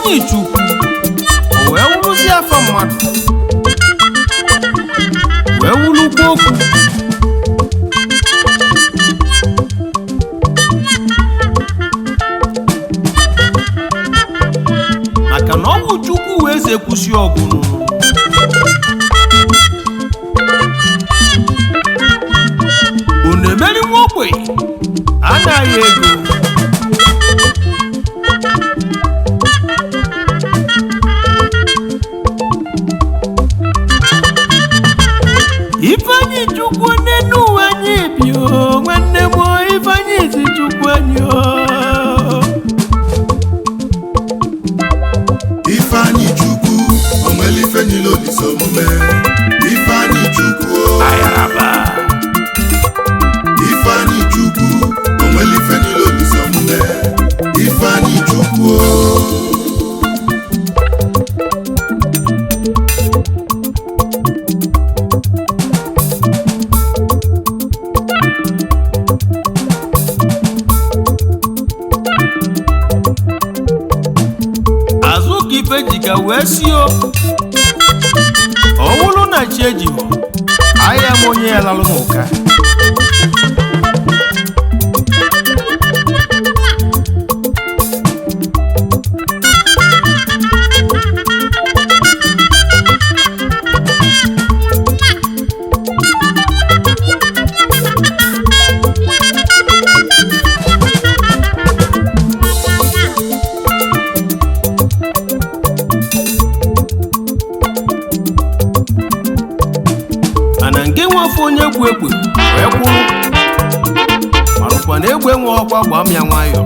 Ifeanyi Chukwu o wee wụrụzie afa mmadụ wee wụlụkwa okwu maka na ọ bụ Chukwu wee eze kwụsị ọgụ unu emeri nwa ogbenye anaghị ego Ifeanyi Chukwu nenu anyị bio nwanne m Ifeanyi ezi Chukwu anyị Ifeanyi Chukwu onwere ife niile olise omume Ifeanyi Chukwu ayaraba Ifeanyi Chukwu onwere ife niile olise omume Ifeanyi Chukwu ife jiga wee sio ọwụlụ na chi ejiho ahịa m onye ya lalụ n'ụka nke nwafọ onye gwu egbe wee kwụrụ marụkwa na egbe nwe ọkwa gbam ya nwayọ